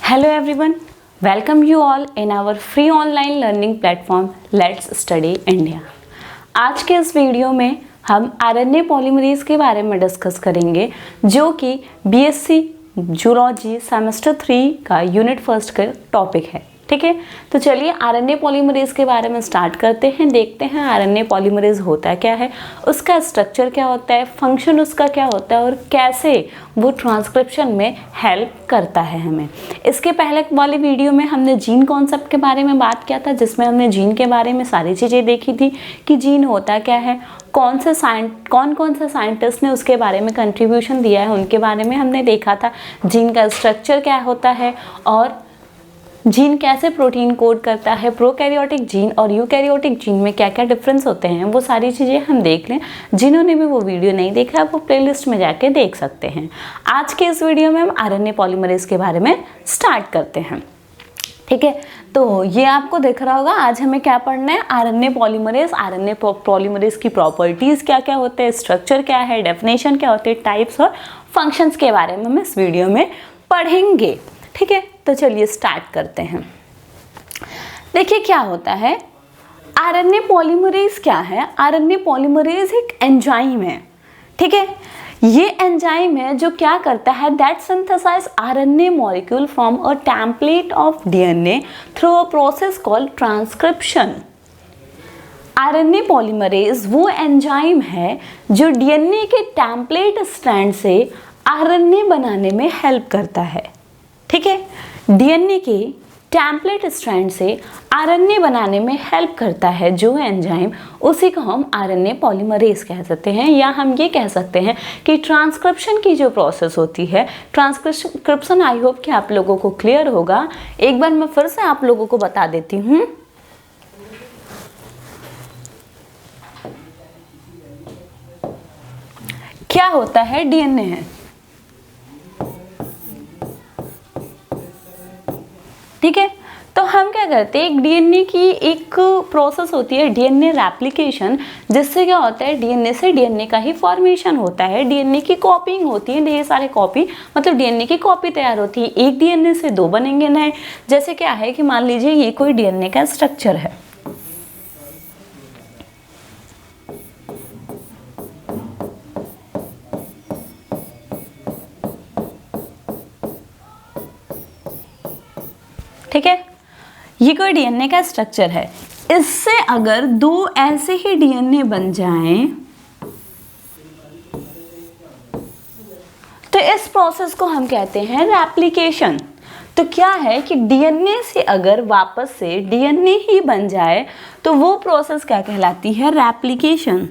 Hello everyone, welcome you all in our free online learning platform Let's Study India। आज के इस video में हम आरएनए पॉलीमरेज के बारे में डिस्कस करेंगे जो कि बीएससी जूलॉजी सेमेस्टर 3 का यूनिट फर्स्ट का टॉपिक है। ठीक है, तो चलिए आरएनए पॉलीमरेज के बारे में स्टार्ट करते हैं। देखते हैं आरएनए पॉलीमरेज होता क्या है, उसका स्ट्रक्चर क्या होता है, फंक्शन उसका क्या होता है और कैसे वो ट्रांसक्रिप्शन में हेल्प करता है हमें। इसके पहले वाली वीडियो में हमने जीन कॉन्सेप्ट के बारे में बात किया था, जिसमें हमने जीन के बारे में सारी चीज़ें देखी थी कि जीन होता क्या है, कौन से साइंटिस्ट ने उसके बारे में कंट्रीब्यूशन दिया है, उनके बारे में हमने देखा था। जीन का स्ट्रक्चर क्या होता है और जीन कैसे प्रोटीन कोड करता है, प्रोकैरियोटिक जीन और यूकैरियोटिक जीन में क्या क्या डिफरेंस होते हैं, वो सारी चीज़ें हम देख लें। जिन्होंने भी वो वीडियो नहीं देखा है वो प्लेलिस्ट में जाके देख सकते हैं। आज के इस वीडियो में हम आरएनए पॉलीमरेज के बारे में स्टार्ट करते हैं। ठीक है, तो ये आपको दिख रहा होगा। आज हमें क्या पढ़ना है, आरएनए पॉलीमरेज की प्रॉपर्टीज़ क्या क्या होते हैं, स्ट्रक्चर क्या है, डेफिनेशन क्या होते हैं, टाइप्स और फंक्शंस के बारे में हम इस वीडियो में पढ़ेंगे। ठीक है, तो चलिए स्टार्ट करते हैं। देखिए क्या होता है आरएनए पॉलीमरेज। क्या है आरएनए पॉलीमरेज? एक एंजाइम है। ठीक है, ये एंजाइम है जो क्या करता है, that synthesize RNA molecule from a template of DNA through a process called transcription. RNA polymerase वो एंजाइम है जो डीएनए के टेम्पलेट स्ट्रैंड से आरएनए बनाने में हेल्प करता है। ठीक है, डीएनए के टेम्पलेट स्ट्रैंड से आरएनए बनाने में हेल्प करता है जो एंजाइम, उसी को हम आरएनए पॉलीमरेज कह सकते हैं। या हम ये कह सकते हैं कि ट्रांसक्रिप्शन की जो प्रोसेस होती है, ट्रांसक्रिप्शन आई होप कि आप लोगों को क्लियर होगा। एक बार मैं फिर से आप लोगों को बता देती हूँ। क्या होता है, डीएनए है। ठीक है, तो हम क्या करते हैं, एक डीएनए की एक प्रोसेस होती है डीएनए रेप्लिकेशन, जिससे क्या होता है डीएनए से डीएनए का ही फॉर्मेशन होता है, डीएनए की कॉपिंग होती है, ढेर सारे कॉपी, मतलब डीएनए की कॉपी तैयार होती है। एक डीएनए से दो बनेंगे नए। जैसे क्या है कि मान लीजिए ये कोई डीएनए का स्ट्रक्चर है। ठीक है, ये कोई डीएनए का स्ट्रक्चर है। इससे अगर दो ऐसे ही डीएनए बन जाएं तो इस प्रोसेस को हम कहते हैं रेप्लिकेशन। तो क्या है कि डीएनए से अगर वापस से डीएनए ही बन जाए तो वो प्रोसेस क्या कहलाती है, रेप्लिकेशन।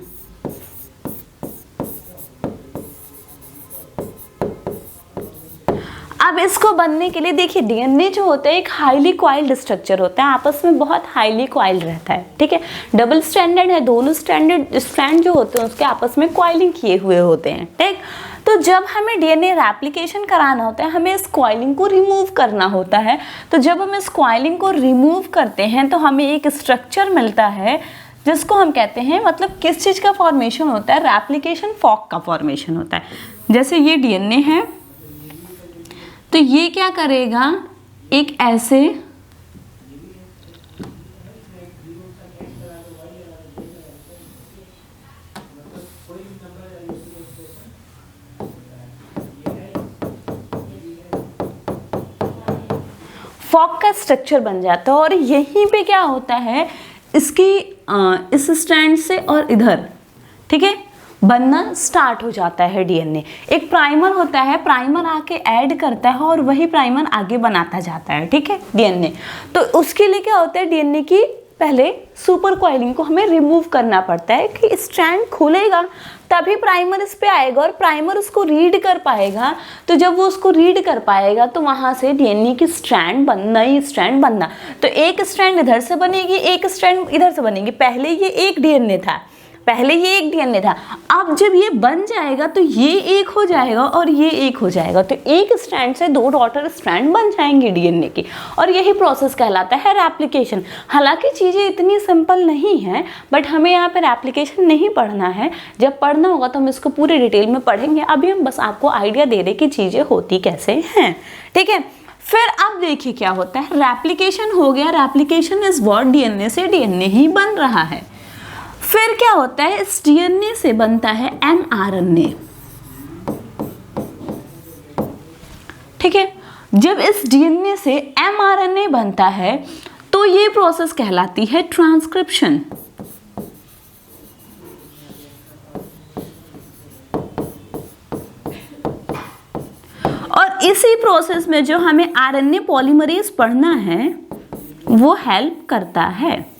अब इसको बनने के लिए देखिए, डीएनए जो होता है एक हाईली कॉइल्ड स्ट्रक्चर होता है, आपस में बहुत हाईली कॉइल्ड रहता है। ठीक है, डबल स्ट्रैंडेड है, दोनों स्ट्रैंड जो होते हैं उसके आपस में कॉइलिंग किए हुए होते हैं। ठीक, तो जब हमें डीएनए रेप्लिकेशन कराना होता है, हमें इस कॉइलिंग को रिमूव करना होता है। तो जब हम इस कॉइलिंग को रिमूव करते हैं तो हमें एक स्ट्रक्चर मिलता है जिसको हम कहते हैं, मतलब किस चीज़ का फॉर्मेशन होता है, रेप्लिकेशन फॉर्क का फॉर्मेशन होता है। जैसे ये डीएनए है तो ये क्या करेगा, एक ऐसे फॉक का स्ट्रक्चर बन जाता है और यहीं पे क्या होता है, इसकी इस स्ट्रैंड से और इधर, ठीक है, बनना स्टार्ट हो जाता है डीएनए। एक प्राइमर होता है, प्राइमर आके ऐड करता है और वही प्राइमर आगे बनाता जाता है। ठीक है, डीएनए। तो उसके लिए क्या होता है, डीएनए की पहले सुपर कॉइलिंग को हमें रिमूव करना पड़ता है कि स्ट्रैंड खुलेगा तभी प्राइमर इस पे आएगा और प्राइमर उसको रीड कर पाएगा। तो जब वो उसको रीड कर पाएगा तो वहां से डीएनए की नई स्ट्रैंड बनना। तो एक स्ट्रैंड इधर से बनेगी, एक स्ट्रैंड इधर से बनेगी। पहले ये एक डीएनए था, अब जब ये बन जाएगा तो ये एक हो जाएगा और ये एक हो जाएगा, तो एक स्ट्रैंड से दो डॉटर स्ट्रैंड बन जाएंगे डीएनए की, और यही प्रोसेस कहलाता है रेप्लिकेशन। हालांकि चीज़ें इतनी सिंपल नहीं है, बट हमें यहाँ पर रेप्लिकेशन नहीं पढ़ना है। जब पढ़ना होगा तो हम इसको पूरे डिटेल में पढ़ेंगे। अभी हम बस आपको आइडिया दे रहे कि चीज़ें होती कैसे हैं। ठीक है, फिर अब देखिए क्या होता है, रेप्लिकेशन हो गया, रेप्लिकेशन इज व्हाट, डीएनए से डीएनए ही बन रहा है। फिर क्या होता है, इस डीएनए से बनता है एमआरएनए। ठीक है, जब इस डीएनए से एमआरएनए बनता है तो ये प्रोसेस कहलाती है ट्रांसक्रिप्शन। और इसी प्रोसेस में जो हमें आरएनए पॉलीमरेज पढ़ना है वो हेल्प करता है।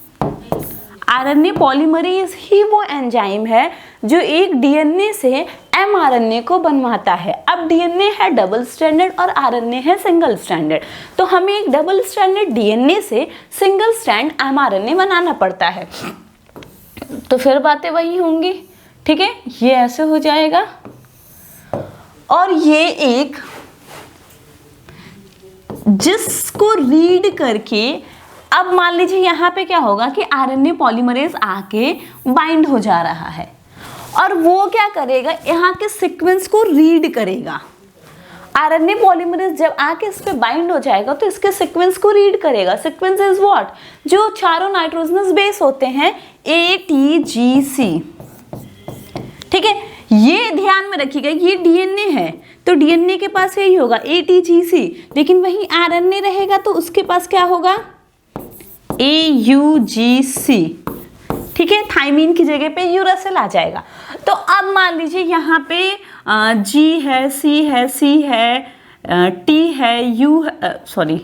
आरएनए पॉलीमरेज ही वो एंजाइम है जो एक डीएनए से एमआरएनए को बनवाता है। अब डीएनए है डबल स्ट्रैंडेड और आरएनए है सिंगल स्ट्रैंडेड, तो हमें एक डबल स्ट्रैंडेड डीएनए से सिंगल स्ट्रैंड एमआरएनए बनाना पड़ता है। तो फिर बातें वही होंगी। ठीक है, ये ऐसे हो जाएगा और ये एक जिसको रीड करके अब मान लीजिए यहाँ पे क्या होगा कि आरएनए पॉलीमरेज आके बाइंड हो जा रहा है और वो क्या करेगा, यहाँ के सीक्वेंस को रीड करेगा। आरएनए पॉलीमरेज जब आके इस पे बाइंड हो जाएगा तो इसके सीक्वेंस को रीड करेगा। सीक्वेंस इज व्हाट, जो चारों नाइट्रोजनस बेस होते हैं ATGC। ठीक है, ये ध्यान में रखिएगा, ये डीएनए है तो डीएनए के पास यही होगा ATGC, लेकिन वहीं आरएनए रहेगा तो उसके पास क्या होगा, AUGC। ठीक है, थाइमीन की जगह पे यूरासिल आ जाएगा। तो अब मान लीजिए यहाँ पे G है, C है, C है, T है, U है, सॉरी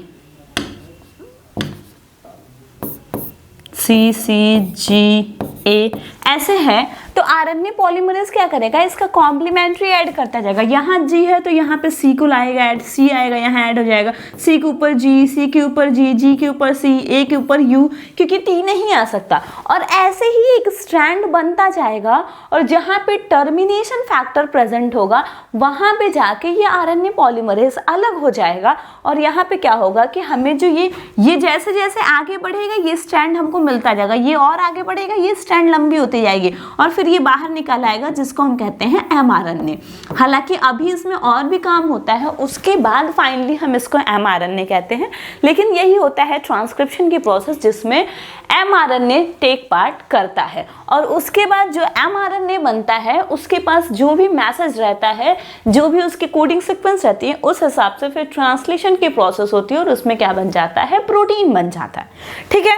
CCGA ऐसे है। तो आरएनए पॉलीमरेज क्या करेगा, इसका कॉम्प्लीमेंट्री ऐड करता जाएगा। यहाँ G है तो यहाँ पे C को लाएगा ऐड, C आएगा यहाँ ऐड हो जाएगा, C के ऊपर G, C के ऊपर G, G के ऊपर C, A के ऊपर U, क्योंकि T नहीं आ सकता। और ऐसे ही एक स्ट्रैंड बनता जाएगा और जहाँ पे टर्मिनेशन फैक्टर प्रेजेंट होगा वहाँ पे जाके ये आरएनए पॉलीमरेज अलग हो जाएगा। और यहाँ पे क्या होगा कि हमें जो ये जैसे जैसे आगे बढ़ेगा ये स्ट्रैंड हमको मिलता जाएगा, ये और आगे बढ़ेगा ये स्ट्रैंड लंबी होती जाएगी और फिर ये बाहर निकल आएगा जिसको हम कहते हैं एमआरएनए। हालांकि अभी इसमें और भी काम होता है, उसके बाद फाइनली हम इसको एमआरएनए कहते हैं। लेकिन यही होता है ट्रांसक्रिप्शन की प्रोसेस जिसमें एमआरएनए टेक पार्ट करता है। और उसके बाद जो एमआरएनए बनता है उसके पास जो भी मैसेज रहता है, जो भी उसकी कोडिंग सीक्वेंस रहती है, उस हिसाब से फिर ट्रांसलेशन की प्रोसेस होती है और उसमें क्या बन जाता है, प्रोटीन बन जाता है। ठीक है,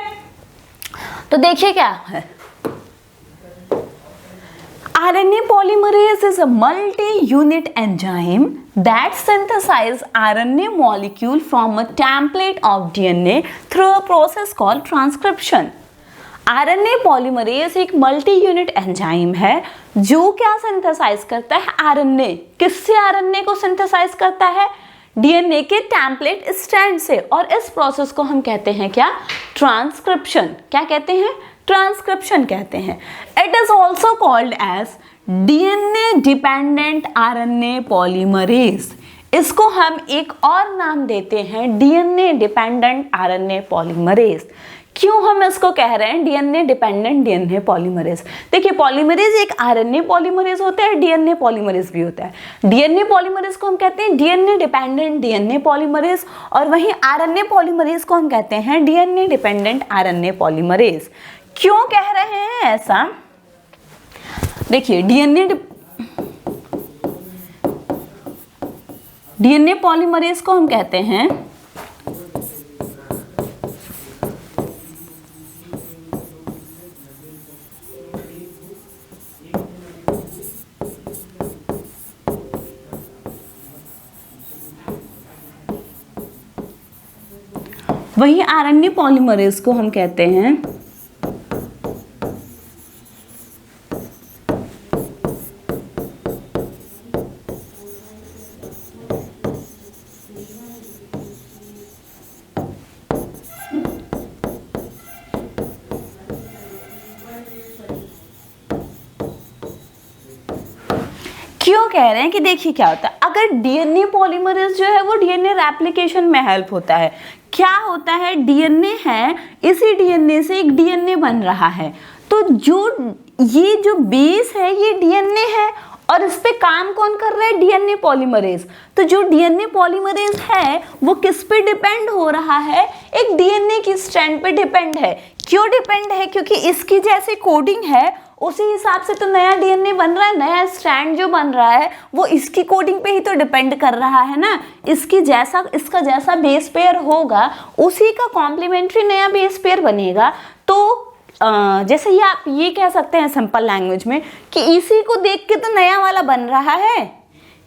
तो देखिए क्या है, RNA polymerase is a multi-unit enzyme that synthesizes RNA molecule from a template of DNA through a process called transcription. RNA polymerase एक मल्टी यूनिट एंजाइम है जो क्या सिंथेसाइज करता है, RNA। किससे RNA को सिंथेसाइज करता है, DNA के टेम्पलेट स्ट्रैंड से। और इस प्रोसेस को हम कहते हैं क्या, ट्रांसक्रिप्शन। क्या कहते हैं, ट्रांसक्रिप्शन कहते हैं। It is also called as DNA dependent RNA polymerase. इसको हम एक और नाम देते हैं DNA डिपेंडेंट RNA पॉलीमरेज। क्यों हम इसको कह रहे हैं DNA डिपेंडेंट DNA पॉलीमरेज? देखिए, पॉलीमरेज एक RNA पॉलीमरेज होता है, DNA पॉलीमरेज भी होता है। DNA पॉलीमरेज को हम कहते हैं DNA डिपेंडेंट DNA पॉलीमरेज और वहीं RNA पॉलीमरेज को हम कहते हैं DNA डिपेंडेंट RNA पॉलीमरेज। क्यों कह रहे हैं ऐसा, देखिए DNA पॉलीमरेज को हम कहते हैं वही RNA पॉलीमरेज को हम कहते हैं क्यों कह रहे हैं कि देखिए क्या होता है, अगर डीएनए पॉलीमरेज जो है वो डीएनए रेप्लिकेशन में हेल्प होता है। क्या होता है, डीएनए है, इसी डीएनए से एक डीएनए बन रहा है, तो जो ये जो बेस है ये डीएनए है और इस पे काम कौन कर रहा है? DNA polymerase. तो जो डीएनए पॉलीमरेज है वो किस पे डिपेंड हो रहा है? एक डीएनए की स्ट्रैंड पे डिपेंड है। क्यों डिपेंड है? क्योंकि इसकी जैसे कोडिंग है उसी हिसाब से तो नया डीएनए बन रहा है, नया स्ट्रैंड जो बन रहा है वो इसकी कोडिंग पे ही तो डिपेंड कर रहा है ना। इसका जैसा बेस पेयर होगा उसी का कॉम्प्लीमेंट्री नया बेस पेयर बनेगा। तो जैसे ये आप ये कह सकते हैं सिंपल लैंग्वेज में कि इसी को देख के तो नया वाला बन रहा है।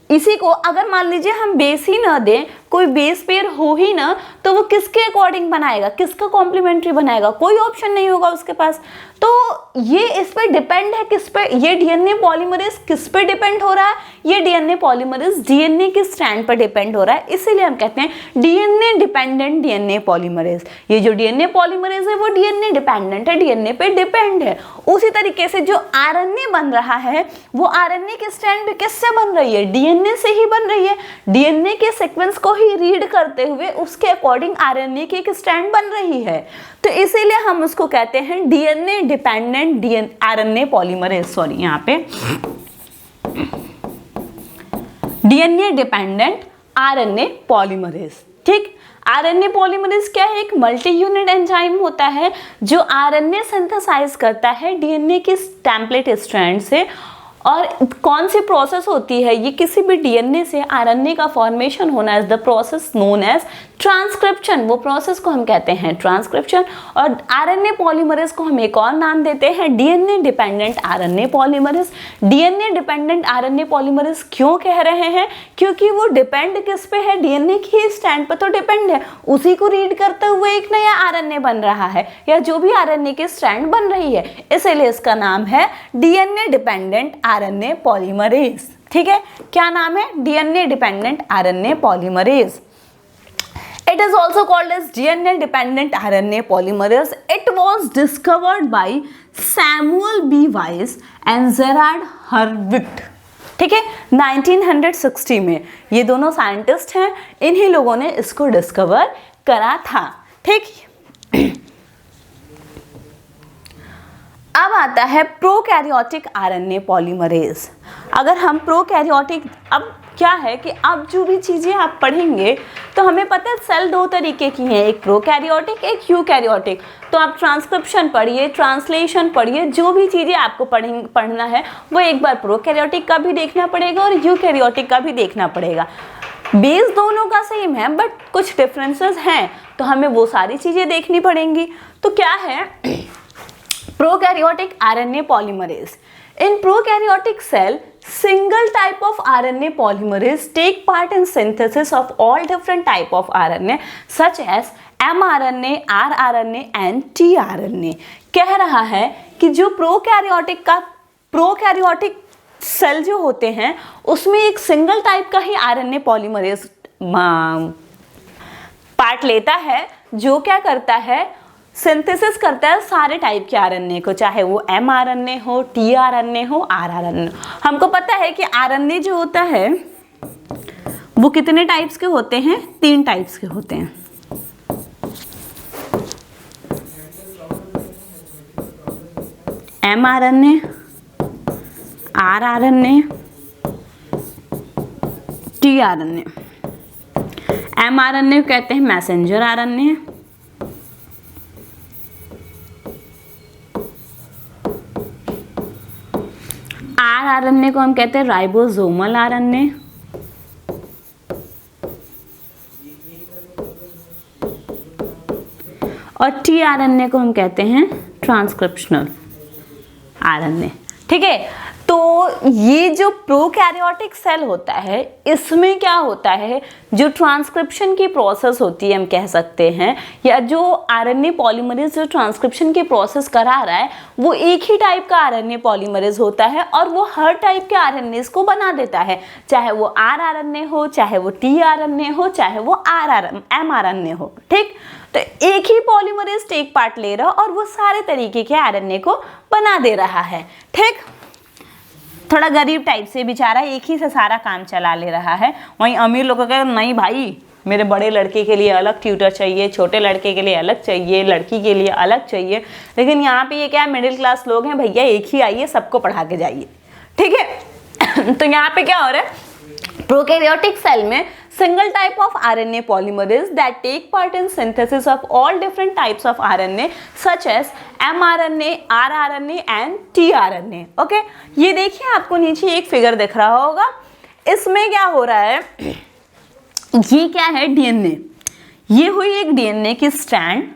इसी को अगर मान लीजिए हम बेस ही ना दें, कोई बेस पेयर हो ही ना, तो वो किसके अकॉर्डिंग बनाएगा, किसका कॉम्प्लीमेंट्री बनाएगा? कोई ऑप्शन नहीं होगा उसके पास। तो ये इस पे डिपेंड है, किस पे? ये डीएनए पॉलीमरेज किस पे डिपेंड हो रहा है? ये डीएनए पॉलीमरेज डीएनए के स्ट्रैंड पर डिपेंड हो रहा है, इसीलिए हम कहते हैं डीएनए डिपेंडेंट डीएनए पॉलीमरेज। ये जो डीएनए पॉलीमरेज है वो डीएनए डिपेंडेंट है, डीएनए पे डिपेंड है। उसी तरीके से जो आरएनए बन रहा है वो आरएनए के स्ट्रैंड पे किससे बन रही है? डीएनए से ही बन रही है। डीएनए के सीक्वेंस को ही रीड करते हुए उसके अकॉर्डिंग आरएनए की एक स्ट्रैंड बन रही है। तो इसीलिए हम उसको कहते हैं DNA dependent RNA polymerase. Sorry, यहाँ पे डीएनए डिपेंडेंट आरएनए पॉलीमरेज। ठीक, आरएनए पॉलीमरेज क्या है? एक मल्टी यूनिट एंजाइम होता है जो आरएनए सिंथेसाइज करता है डीएनए की टेम्पलेट स्ट्रैंड से। और कौन सी प्रोसेस होती है? ये किसी भी डीएनए से आरएनए का फॉर्मेशन होना is the process known as transcription. वो प्रोसेस को हम कहते हैं ट्रांसक्रिप्शन। और आरएनए पॉलीमरेज को हम एक और नाम देते हैं DNA dependent RNA polymerase. DNA dependent RNA polymerase क्यों कह रहे हैं? क्योंकि वो डिपेंड किस पे है? डीएनए की स्टैंड पर तो डिपेंड है, उसी को रीड करते हुए एक नया आरएनए बन रहा है या जो भी आरएनए की स्ट्रैंड बन रही है, इसीलिए इसका नाम है डीएनए डिपेंडेंट आरएनए पॉलीमरेज। ठीक है, क्या नाम है? DNA dependent RNA polymerase. It is also called as DNA dependent RNA polymerase. It was discovered by Samuel B. Weiss and Gerard Hurwitz. ठीक है, 1960 में ये दोनों साइंटिस्ट हैं, इन्हीं लोगों ने इसको डिस्कवर करा था। ठीक, अब आता है प्रोकैरियोटिक आरएनए पॉलीमरेज। अगर हम प्रोकैरियोटिक, अब क्या है कि अब जो भी चीज़ें आप पढ़ेंगे तो हमें पता है सेल दो तरीके की हैं, एक प्रोकैरियोटिक एक यूकैरियोटिक। तो आप ट्रांसक्रिप्शन पढ़िए, ट्रांसलेशन पढ़िए, जो भी चीज़ें आपको पढ़ना है वो एक बार प्रोकैरियोटिक का भी देखना पड़ेगा और यूकैरियोटिक का भी देखना पड़ेगा। बेस दोनों का सेम है बट कुछ डिफरेंसेस हैं, तो हमें वो सारी चीज़ें देखनी पड़ेंगी। तो क्या है prokaryotic RNA polymerase? In prokaryotic cell, single type of RNA polymerase take part in synthesis of all different type of RNA such as mRNA, rRNA and tRNA। कह रहा है कि जो प्रोकैरियोटिक सेल जो होते हैं उसमें एक सिंगल टाइप का ही आरएनए पॉलीमरेज पार्ट लेता है, जो क्या करता है? सिंथेसिस करता है सारे टाइप के आरएनए को, चाहे वो mRNA हो, tRNA हो, rRNA हो। हमको पता है कि आरएनए जो होता है वो कितने टाइप्स के होते हैं? 3 टाइप्स के होते हैं। mRNA, rRNA, tRNA। mRNA को कहते हैं मैसेंजर आरएनए, rRNA को हम कहते हैं राइबोसोमल आरएनए, और tRNA को हम कहते हैं ट्रांसक्रिप्शनल आरएनए। ठीक है, तो ये जो प्रोकैरियोटिक सेल होता है इसमें क्या होता है? जो ट्रांसक्रिप्शन की प्रोसेस होती है हम कह सकते हैं, या जो आरएनए पॉलीमरेज जो ट्रांसक्रिप्शन की प्रोसेस करा रहा है वो एक ही टाइप का आरएनए पॉलीमरेज होता है और वो हर टाइप के आरएनएस को बना देता है, चाहे वो rRNA हो, चाहे वो tRNA हो, चाहे वो mRNA हो। ठीक, तो एक ही पॉलीमरेज टेक पार्ट ले रहा और वो सारे तरीके के आरएनए को बना दे रहा है। ठीक, थोड़ा गरीब टाइप से बेचारा एक ही से सारा काम चला ले रहा है। वहीं अमीर लोगों का नहीं भाई, मेरे बड़े लड़के के लिए अलग ट्यूटर चाहिए, छोटे लड़के के लिए अलग चाहिए, लड़की के लिए अलग चाहिए। लेकिन यहाँ पे ये क्या है, मिडिल क्लास लोग हैं भैया, एक ही आइए सबको पढ़ा के जाइए। ठीक है, तो यहाँ पे क्या हो रहा है, प्रोकैरियोटिक सेल में single type of RNA polymerase that take part in synthesis of all different types of RNA such as mRNA, rRNA and tRNA. Okay, ये देखिए आपको नीचे एक फिगर दिख रहा होगा, इसमें क्या हो रहा है, ये क्या है, डीएनए, ये हुई एक डीएनए की स्ट्रैंड।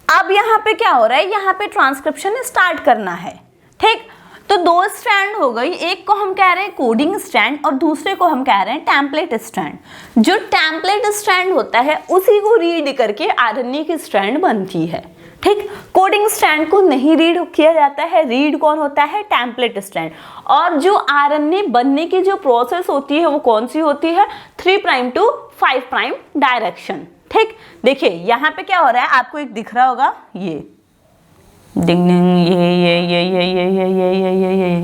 अब यहाँ पे क्या हो रहा है, यहाँ पे ट्रांसक्रिप्शन स्टार्ट करना है, ठीक। तो दो स्ट्रैंड हो गई, एक को हम कह रहे हैं कोडिंग स्ट्रैंड और दूसरे को हम कह रहे हैं टेम्पलेट स्ट्रैंड। जो टेम्पलेट स्ट्रैंड होता है उसी को रीड करके आरएनए की स्ट्रैंड बनती है, ठीक। कोडिंग स्ट्रैंड को नहीं रीड किया जाता है, रीड कौन होता है, टेम्पलेट स्ट्रैंड। और जो आरएनए बनने की जो प्रोसेस होती है वो कौन सी होती है, 3 प्राइम टू 5 प्राइम डायरेक्शन, ठीक। देखिए यहाँ पे क्या हो रहा है, आपको एक दिख रहा होगा, ये डिंग डिंग,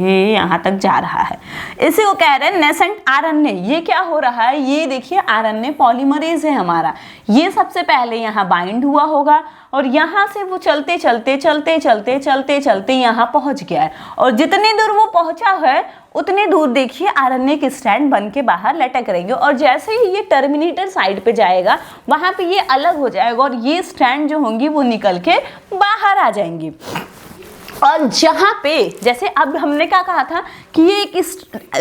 ये यहाँ तक जा रहा है, इसी को कह रहे हैं नेसेंट आरएनए। ये क्या हो रहा है, ये देखिए आरएनए पॉलीमरेज है हमारा, ये सबसे पहले यहाँ बाइंड हुआ होगा और यहाँ से वो चलते चलते चलते चलते चलते चलते यहाँ पहुँच गया है, और जितनी दूर वो पहुँचा है उतनी दूर देखिए आरएनए की स्ट्रैंड बन के बाहर लटक रहेंगे, और जैसे ही ये टर्मिनेटर साइड पे जाएगा वहाँ पे ये अलग हो जाएगा और ये स्ट्रैंड जो होंगी वो निकल के बाहर आ जाएंगी। और जहाँ पे जैसे अब हमने क्या कहा था कि ये एक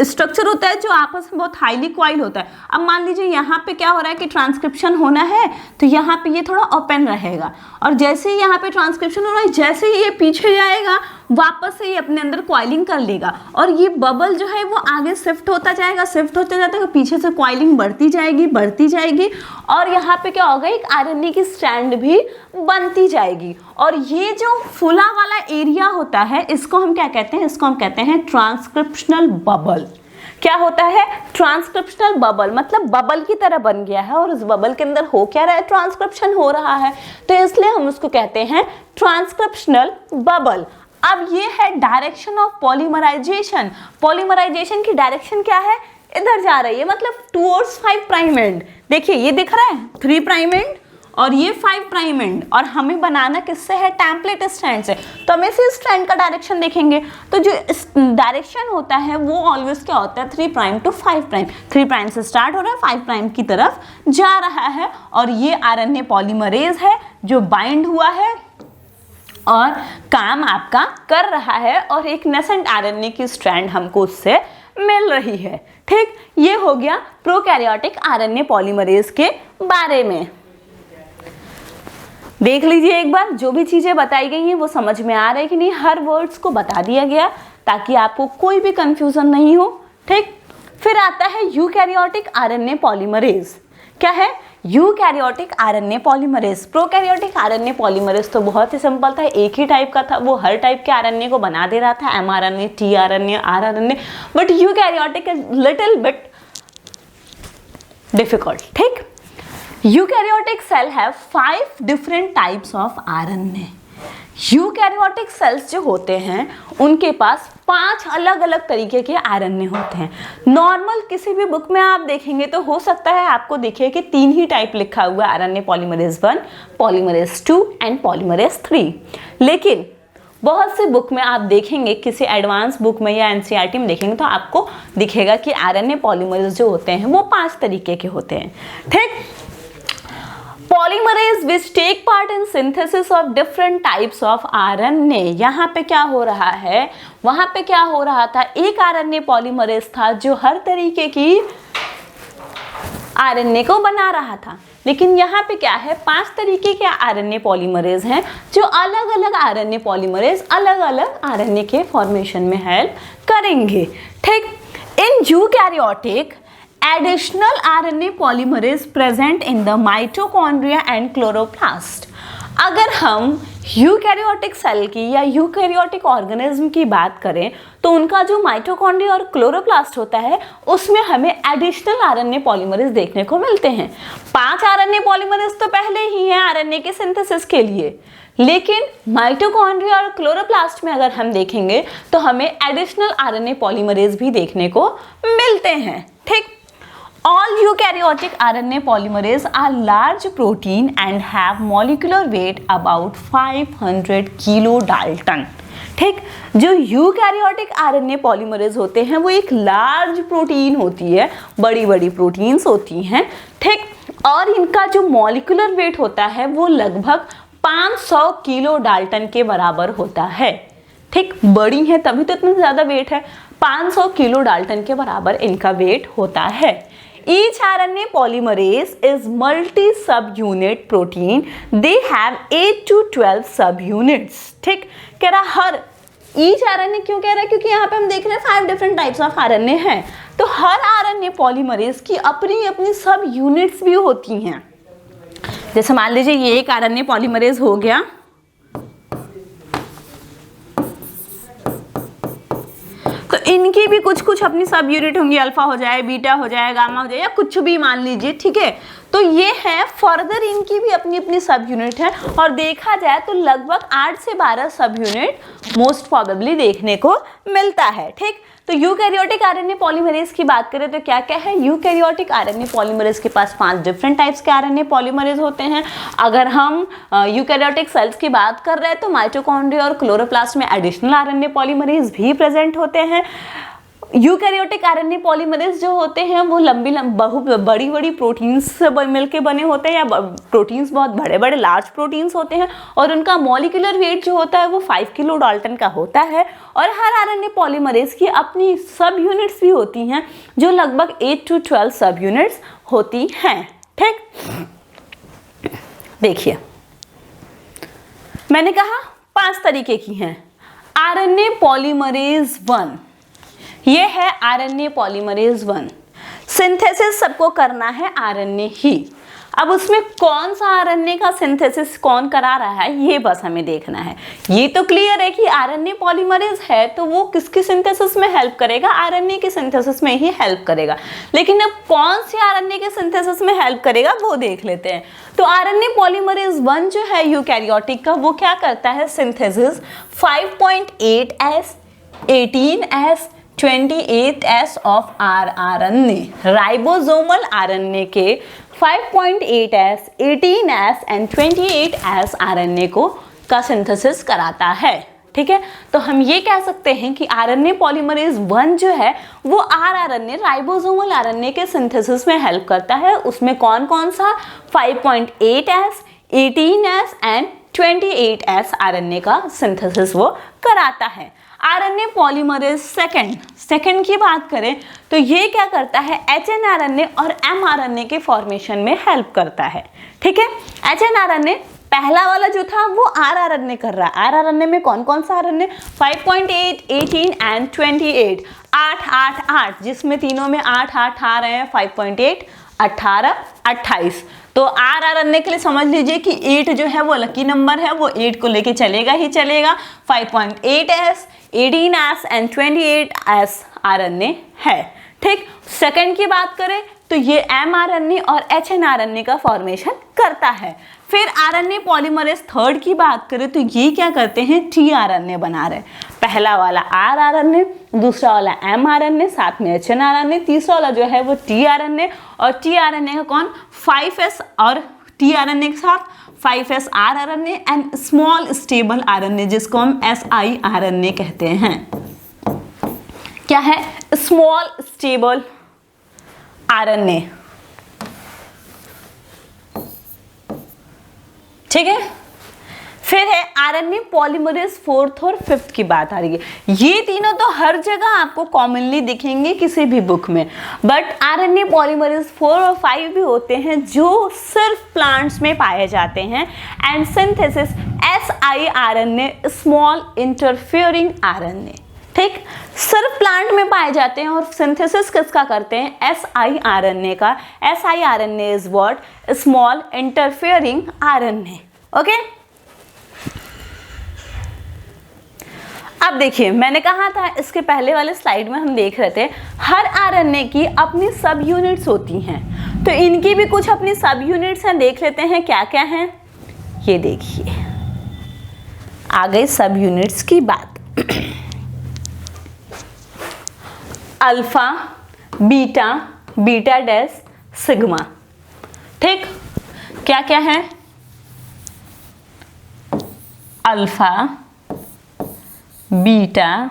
स्ट्रक्चर होता है जो आपस में बहुत हाईली क्वाइल होता है। अब मान लीजिए यहाँ पे क्या हो रहा है कि ट्रांसक्रिप्शन होना है तो यहाँ पे ये थोड़ा ओपन रहेगा, और जैसे ही यहाँ पे ट्रांसक्रिप्शन हो रहा है, जैसे ही ये पीछे जाएगा वापस से ये अपने अंदर क्वाइलिंग कर लेगा, और ये बबल जो है वो आगे शिफ्ट होता जाएगा, शिफ्ट होते जाते पीछे से क्वाइलिंग बढ़ती जाएगी, और यहाँ पे क्या होगा, एक आरएनए की स्ट्रैंड भी बनती जाएगी। और ये जो फुला वाला एरिया होता है इसको हम क्या कहते हैं, इसको हम कहते हैं ट्रांसक्रिप्शनल बबल। क्या होता है, ट्रांसक्रिप्शनल बबल, मतलब बबल की तरह बन गया है और उस बबल के अंदर हो क्या रहा है, ट्रांसक्रिप्शन हो रहा है, तो इसलिए हम उसको कहते हैं ट्रांसक्रिप्शनल बबल। अब ये है डायरेक्शन ऑफ पॉलीमराइजेशन। पॉलीमराइजेशन की डायरेक्शन क्या है, इधर जा रही है, मतलब टुवर्ड्स 5 प्राइम एंड। देखिए ये दिख रहा है 3 प्राइम एंड और ये 5 प्राइम एंड, और हमें बनाना किससे है, टेम्पलेट स्ट्रैंड से। तो हम इसी स्ट्रैंड का डायरेक्शन देखेंगे, तो जो डायरेक्शन होता है वो ऑलवेज क्या होता है, 3 प्राइम टू 5 प्राइम। 3 प्राइम से स्टार्ट हो रहा है, 5 प्राइम की तरफ जा रहा है, और ये आरएनए पॉलीमरेज है जो बाइंड हुआ है और काम आपका कर रहा है, और एक नेसेंट आरएनए की स्ट्रैंड हमको उससे मिल रही है, ठीक। ये हो गया प्रोकैरियोटिक आरएनए पॉलीमरेज के बारे में। देख लीजिए एक बार, जो भी चीजें बताई गई हैं वो समझ में आ रही है कि नहीं, हर वर्ड्स को बता दिया गया ताकि आपको कोई भी कंफ्यूजन नहीं हो, ठीक। फिर आता है यूकैरियोटिक आरएनए पॉलीमरेज। क्या है, eukaryotic RNA polymerase. Prokaryotic RNA polymerase तो बहुत ही सिंपल था, एक ही टाइप का था, वो हर टाइप के आरएनए को बना दे रहा था, mRNA, tRNA, rRNA, but eukaryotic is little bit difficult, ठीक। Eukaryotic cell have 5 different types of RNA. Eukaryotic cells जो होते हैं उनके पास 5 अलग अलग तरीके के आरएनए होते हैं। नॉर्मल किसी भी बुक में आप देखेंगे तो हो सकता है आपको दिखे कि 3 ही टाइप लिखा हुआ है, RNA polymerase 1, polymerase 2 and polymerase 3। लेकिन बहुत सी बुक में आप देखेंगे, किसी एडवांस बुक में या एनसीईआरटी में देखेंगे तो आपको दिखेगा कि आरएनए पॉलीमरेज जो होते हैं वो 5 तरीके के होते हैं, ठीक। Polymerase which take part in synthesis of different types of RNA. यहाँ पे क्या हो रहा है, वहां पे क्या हो रहा था, एक आरएनए पॉलीमरेज था जो हर तरीके की आरएनए को बना रहा था, लेकिन यहाँ पे क्या है, 5 तरीके के आरएनए पॉलीमरेज हैं जो अलग अलग आरएनए पॉलीमरेज अलग अलग आरएनए के फॉर्मेशन में हेल्प करेंगे, ठीक। In eukaryotic additional RNA polymerase present in the mitochondria and chloroplast। अगर हम यूकैरियोटिक सेल की या यूकैरियोटिक ऑर्गेनिज्म की बात करें तो उनका जो माइटोकॉन्ड्रिया और क्लोरोप्लास्ट होता है उसमें हमें एडिशनल आरएनए पॉलीमरेज देखने को मिलते हैं। 5 आरएनए पॉलीमरेज तो पहले ही हैं आरएनए के सिंथेसिस के लिए, लेकिन माइटोकॉन्ड्रिया और क्लोरोप्लास्ट में अगर हम देखेंगे तो हमें एडिशनल आरएनए पॉलीमरेज भी देखने को मिलते हैं, ठीक। All eukaryotic RNA polymerase are large protein and have molecular weight about 500 kilodalton, ठीक, जो यूकैरियोटिक आरएनए पॉलीमरेज होते हैं वो एक लार्ज प्रोटीन होती है, बड़ी बड़ी प्रोटीन्स होती हैं। ठीक, और इनका जो मॉलिक्यूलर वेट होता है वो लगभग 500 किलो डाल्टन के बराबर होता है। ठीक, बड़ी है तभी तो इतना ज़्यादा वेट है, 500 किलो डाल्टन के बराबर इनका वेट होता है। Each RNA polymerase is multi-subunit protein. They have 8 to 12 subunits. ठीक, कह रहा हर each RNA क्यों कह रहा है, क्योंकि यहाँ पे हम देख रहे हैं 5 different types of RNA हैं, तो हर RNA polymerase की अपनी अपनी सब यूनिट्स भी होती हैं। जैसे मान लीजिए ये एक RNA polymerase हो गया, तो इनकी भी कुछ कुछ अपनी सब यूनिट होंगी, अल्फा हो जाए, बीटा हो जाए, गामा हो जाए, या कुछ भी मान लीजिए। ठीक है, तो ये है फर्दर इनकी भी अपनी अपनी सब यूनिट है, और देखा जाए तो लगभग 8 से 12 सब यूनिट मोस्ट प्रोबेबली देखने को मिलता है। ठीक, तो यूकैरियोटिक आरएनए पॉलीमरेज की बात करें तो क्या क्या है, यूकैरियोटिक आरएनए पॉलीमरेज के पास 5 डिफरेंट टाइप्स के आरएनए पॉलीमरेज होते हैं। अगर हम यूकैरियोटिक सेल्स की बात कर रहे हैं तो माइटोकॉन्ड्रिया और क्लोरोप्लास्ट में एडिशनल आरएनए पॉलीमरेज भी प्रेजेंट होते हैं। यूकैरियोटिक आरएनए पॉलीमरेज जो होते हैं वो लंबी बड़ी बड़ी प्रोटीन्स से मिलकर बने होते हैं, या प्रोटीन्स बहुत बड़े बड़े लार्ज प्रोटीन्स होते हैं, और उनका मॉलिक्यूलर वेट जो होता है वो 5 किलो डाल्टन का होता है। और हर आरएनए पॉलीमरेज की अपनी सब यूनिट्स भी होती हैं, जो लगभग 8 to 12 सब यूनिट्स होती हैं। ठीक, देखिए मैंने कहा 5 तरीके की हैं। आरएनए पॉलीमरेज 1, ये है आरएनए पॉलीमरेज 1। सिंथेसिस सबको करना है आरएनए ही। अब उसमें कौन सा आरएनए का सिंथेसिस कौन करा रहा है ये बस हमें देखना है। ये तो क्लियर है कि आरएनए पॉलीमरेज है तो वो किसकी सिंथेसिस में हेल्प करेगा, आरएनए के सिंथेसिस में ही हेल्प करेगा। लेकिन अब कौन से आरएनए के सिंथेसिस में हेल्प करेगा वो देख लेते हैं। तो आरएनए पॉलीमरेज 1 जो है यूकैरियोटिक का, वो क्या करता है synthesis 5.8S, 18S, 28S of RNA, ribosomal RNA के 5.8S, 18S and 28S RNA को का सिंथेसिस कराता है। ठीक है, तो हम ये कह सकते हैं कि आरएनए पॉलीमरेज 1 जो है वो आरएनए राइबोसोमल आरएनए के सिंथेसिस में हेल्प करता है। उसमें कौन कौन सा 5.8S, 18S and 28S RNA का सिंथेसिस वो कराता है। आरएनए पॉलीमरेज सेकंड की बात करें तो ये क्या करता है, एचएनआरएनए और एमआरएनए के फॉर्मेशन में हेल्प करता है। ठीक है, एचएनआरएनए पहला वाला जो था वो आरआरएनए कर रहा है। आरआरएनए में कौन कौन सा आरएनए, 5.8, 18 एंड 28, 8, जिसमें तीनों में 8 आ रहे हैं, 5.8, 18, 28। तो आरआरएनए के लिए समझ लीजिए कि 8 जो है वो लकी नंबर है, वो 8 को लेके चलेगा ही चलेगा। 5.8S, 18S and 28S RNA है। ठीक, सेकंड की बात करें तो ये एमआरएनए और एचएनआरएनए का फॉर्मेशन करता है। फिर आरएनए पॉलीमरेज थर्ड की बात करें तो ये क्या करते हैं, टीआरएनए बना रहे हैं। पहला वाला आरआरएनए, दूसरा वाला एमआरएनए, साथ में एचएनआरएनए, तीसरा वाला जो है वो टीआरएनए, और टीआरएनए का कौन 5S, और टीआरएनए के साथ 5S rRNA and small stable RNA जिसको हम siRNA कहते हैं। क्या है, स्मॉल स्टेबल आरएनए। ठीक है, फिर है आरएनए पॉलीमरेज 4th और 5th की बात आ रही है। ये तीनों तो हर जगह आपको कॉमनली दिखेंगे किसी भी बुक में, बट आरएनए पॉलीमरेज 4 और 5 भी होते हैं जो सिर्फ प्लांट्स में पाए जाते हैं। And synthesis siRNA, small interfering RNA. ठीक, सिर्फ प्लांट में पाए जाते हैं, और सिंथेसिस किसका करते हैं, siRNA का। siRNA is what, small interfering RNA. Okay, अब देखिए मैंने कहा था इसके पहले वाले स्लाइड में हम देख रहे थे हर आरएनए की अपनी सब यूनिट्स होती हैं, तो इनकी भी कुछ अपनी सब यूनिट्स हैं। देख लेते हैं क्या क्या हैं। ये देखिए आ गई सब यूनिट्स की बात। Alpha, beta, beta dash, sigma. ठीक, क्या क्या है, अल्फा, बीटा,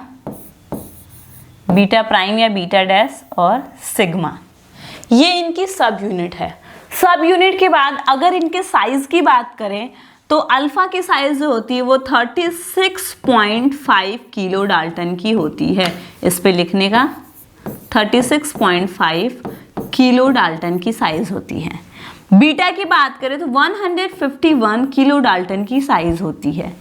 बीटा प्राइम या बीटा डैश और सिग्मा, ये इनकी सब यूनिट है। सब यूनिट के बाद अगर इनके साइज की बात करें तो अल्फा की साइज जो होती है वो 36.5 किलो डाल्टन की होती है। इस पे लिखने का 36.5 किलो डाल्टन की साइज होती है। बीटा की बात करें तो 151 किलो डाल्टन की साइज होती है।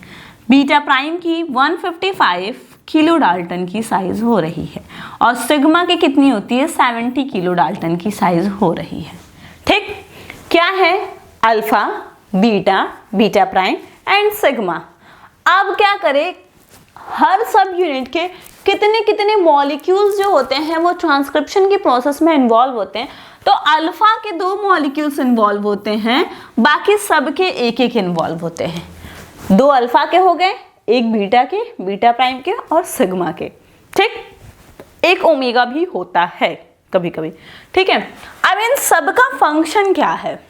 बीटा प्राइम की 155 किलो डाल्टन की साइज हो रही है और सिग्मा की कितनी होती है 70 किलो डाल्टन की साइज हो रही है। ठीक, क्या है alpha, beta, beta prime and sigma. अब क्या करें, हर सब यूनिट के कितने कितने मॉलिक्यूल्स जो होते हैं वो ट्रांसक्रिप्शन की प्रोसेस में इन्वॉल्व होते हैं। तो अल्फा के 2 मॉलिक्यूल्स इन्वॉल्व होते हैं, बाकी सब के एक एक इन्वॉल्व होते हैं। 2 अल्फा के हो गए, एक बीटा के, बीटा प्राइम के और सिग्मा के। ठीक, एक ओमेगा भी होता है कभी कभी। ठीक है, अब इन सब का फंक्शन क्या है।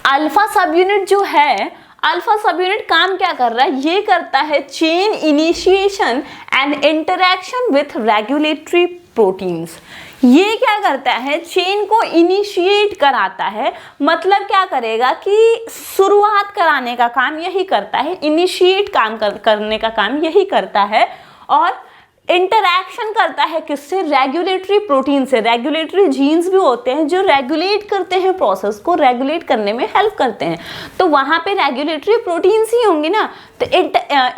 अल्फा सब यूनिट जो है, अल्फा सब यूनिट काम क्या कर रहा है, ये करता है chain initiation and interaction with regulatory proteins. ये क्या करता है, चेन को इनिशिएट कराता है। मतलब क्या करेगा कि शुरुआत कराने का काम यही करता है, इनिशिएट काम करने का काम यही करता है और इंटरैक्शन करता है किससे, रेगुलेटरी प्रोटीन से। रेगुलेटरी जीन्स भी होते हैं जो रेगुलेट करते हैं, प्रोसेस को रेगुलेट करने में हेल्प करते हैं। तो वहाँ पे रेगुलेटरी प्रोटीन्स ही होंगे ना। तो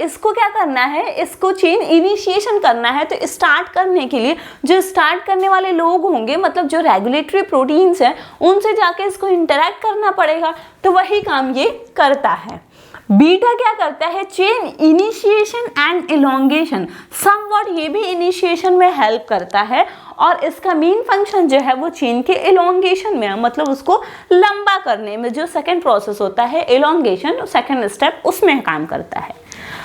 इसको क्या करना है, इसको चेन इनिशिएशन करना है। तो स्टार्ट करने के लिए जो स्टार्ट करने वाले लोग होंगे, मतलब जो रेगुलेटरी प्रोटीन्स हैं, उनसे जाके इसको इंटरैक्ट करना पड़ेगा। तो वही काम ये करता है। बीटा क्या करता है, chain initiation and elongation. Somewhat ये भी इनिशिएशन में हेल्प करता है और इसका मेन फंक्शन जो है वो चेन के इलोंगेशन में है, मतलब उसको लंबा करने में। जो सेकंड प्रोसेस होता है इलोंगेशन, सेकंड स्टेप, उसमें काम करता है।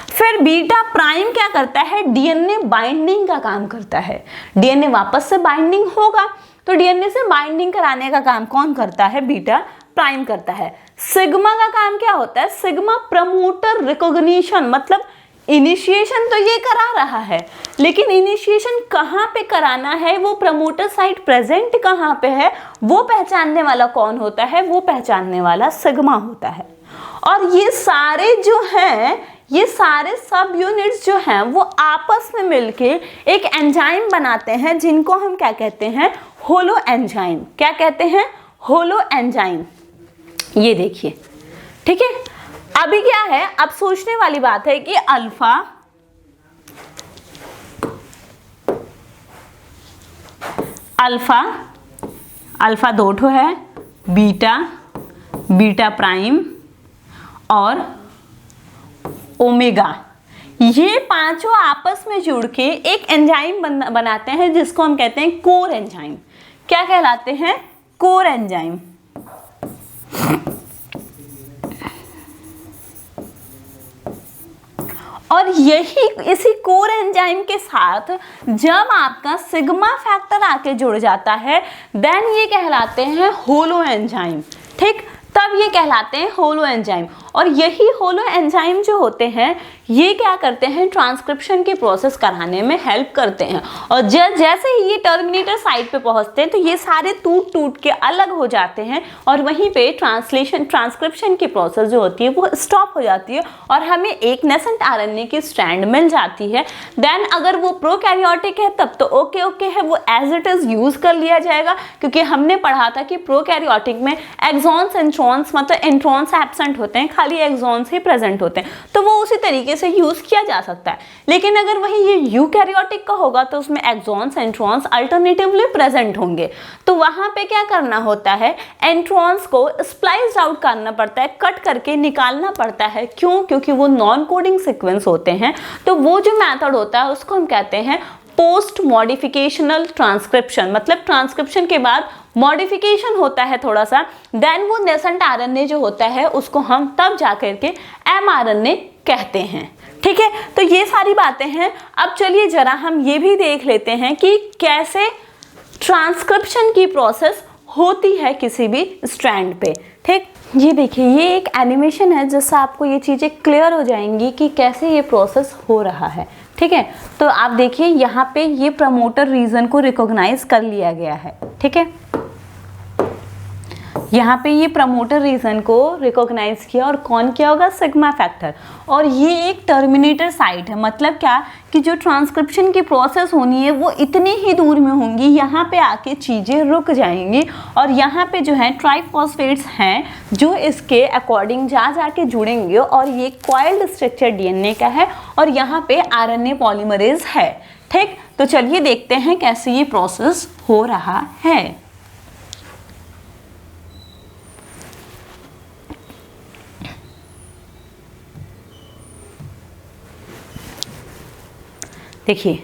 फिर बीटा प्राइम क्या करता है, डीएनए बाइंडिंग का काम करता है। डीएनए वापस से बाइंडिंग होगा तो डीएनए से बाइंडिंग कराने का काम कौन करता है, बीटा प्राइम करता है। सिग्मा का काम क्या होता है, सिग्मा प्रमोटर रिकॉग्निशन, मतलब इनिशिएशन तो ये करा रहा है, लेकिन इनिशिएशन कहाँ पे कराना है, वो प्रमोटर साइट प्रेजेंट कहाँ पे है, वो पहचानने वाला कौन होता है, वो पहचानने वाला सिग्मा होता है। और ये सारे जो हैं, ये सारे सब यूनिट्स जो हैं वो आपस में मिलके एक एंजाइम बनाते हैं जिनको हम क्या कहते हैं, होलो एंजाइम। क्या कहते हैं, होलो एंजाइम। ये देखिए, ठीक है। अभी क्या है, अब सोचने वाली बात है कि अल्फा, अल्फा, अल्फा 2 ठो है, बीटा, बीटा प्राइम और ओमेगा, ये पांचों आपस में जुड़ के एक एंजाइम बनाते हैं जिसको हम कहते हैं कोर एंजाइम। क्या कहलाते हैं, कोर एंजाइम। और यही इसी कोर एंजाइम के साथ जब आपका सिग्मा फैक्टर आके जुड़ जाता है, देन ये कहलाते हैं होलो एंजाइम। ठीक, तब ये कहलाते हैं होलो एंजाइम। और यही होलो एंजाइम जो होते हैं ये क्या करते हैं, ट्रांसक्रिप्शन की प्रोसेस कराने में हेल्प करते हैं। और जैसे ही ये टर्मिनेटर साइट पे पहुंचते हैं तो ये सारे टूट टूट के अलग हो जाते हैं और वहीं पे ट्रांसक्रिप्शन की प्रोसेस जो होती है वो स्टॉप हो जाती है और हमें एक नेसेंट आरएनए की स्ट्रैंड मिल जाती है। देन अगर वो प्रोकैरियोटिक है तब तो ओके है, वो एज इट इज यूज कर लिया जाएगा, क्योंकि हमने पढ़ा था कि प्रोकैरियोटिक में एक्सॉन्स इंट्रॉन्स मतलब इंट्रॉन्स एब्सेंट होते हैं, खाली एक्सॉन्स ही प्रेजेंट होते हैं, तो वो उसी तरीके से यूज किया जा सकता है। लेकिन अगर वही ये यूकैरियोटिक का होगा तो उसमें एक्सॉन्स इंट्रॉन्स अल्टरनेटिवली प्रेजेंट होंगे। तो वहां पे क्या करना होता है, इंट्रॉन्स को स्प्लाइस्ड आउट करना पड़ता है, कट करके निकालना पड़ता है। क्यों? क्योंकि वो नॉन कोडिंग सीक्वेंस होते हैं। तो वो जो मेथड होता है उसको हम कहते हैं पोस्ट मॉडिफिकेशनल ट्रांसक्रिप्शन, मतलब ट्रांसक्रिप्शन के बाद मॉडिफिकेशन होता है थोड़ा सा, देन वो नेसेंट आरएनए जो होता है उसको हम तब जाकर के एमआरएनए कहते हैं। ठीक है, तो ये सारी बातें हैं। अब चलिए जरा हम ये भी देख लेते हैं कि कैसे ट्रांसक्रिप्शन की प्रोसेस होती है किसी भी स्ट्रैंड पे। ठीक, ये देखिए, ये एक एनिमेशन है जिससे आपको ये चीज़ें क्लियर हो जाएंगी कि कैसे ये प्रोसेस हो रहा है। ठीक है, तो आप देखिए यहाँ पे ये प्रमोटर रीजन को रिकॉग्नाइज कर लिया गया है। ठीक है, यहाँ पे ये प्रमोटर रीजन को रिकॉग्नाइज किया, और कौन किया होगा? Sigma factor. और ये एक टर्मिनेटर साइट है, मतलब क्या कि जो ट्रांसक्रिप्शन की प्रोसेस होनी है वो इतनी ही दूर में होंगी, यहाँ पे आके चीज़ें रुक जाएंगी, और यहाँ पे जो है ट्राइफॉस्फेट्स हैं जो इसके अकॉर्डिंग जा के जुड़ेंगे, और ये कॉइल्ड स्ट्रक्चर डीएनए का है, और यहाँ पे आरएनए पॉलीमरेज है। ठीक, तो चलिए देखते हैं कैसे ये प्रोसेस हो रहा है। देखिए,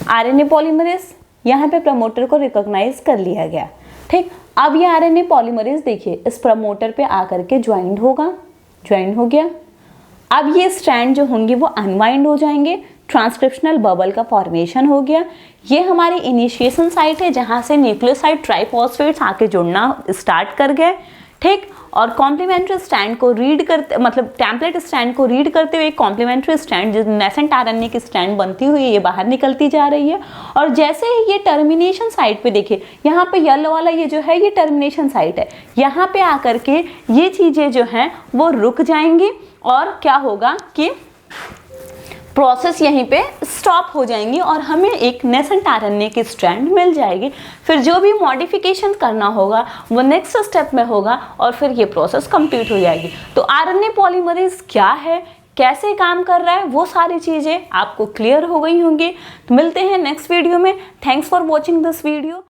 आरएनए पॉलीमरेज यहाँ पे प्रमोटर को रिकॉग्नाइज कर लिया गया। ठीक, अब ये आरएनए पॉलीमरेज देखिए इस प्रमोटर पे आकर के ज्वाइंट हो गया। अब ये स्ट्रैंड जो होंगे वो अनवाइंड हो जाएंगे, ट्रांसक्रिप्शनल बबल का फॉर्मेशन हो गया। ये हमारी इनिशिएशन साइट है जहाँ से न्यूक्लियोसाइड ट्राइफॉस्फेट्स आके जुड़ना स्टार्ट कर गए। ठीक, और कॉम्प्लीमेंट्री स्ट्रैंड को रीड करते, मतलब टेम्पलेट स्ट्रैंड को रीड करते हुए कॉम्प्लीमेंट्री स्ट्रैंड जो नेसेंट आरएनए की स्ट्रैंड बनती हुई ये बाहर निकलती जा रही है। और जैसे ही ये टर्मिनेशन साइट पे देखिए, यहाँ पे येलो वाला ये जो है ये टर्मिनेशन साइट है, यहाँ पे आकर के ये चीज़ें जो हैं वो रुक जाएंगी, और क्या होगा कि प्रोसेस यहीं पे स्टॉप हो जाएंगी, और हमें एक नेसेंट आरएनए की स्ट्रैंड मिल जाएगी। फिर जो भी मॉडिफिकेशन करना होगा वो नेक्स्ट स्टेप में होगा, और फिर ये प्रोसेस कंप्लीट हो जाएगी। तो आरएनए पॉलीमरेज क्या है, कैसे काम कर रहा है, वो सारी चीज़ें आपको क्लियर हो गई होंगी। तो मिलते हैं नेक्स्ट वीडियो में। Thanks for watching this video.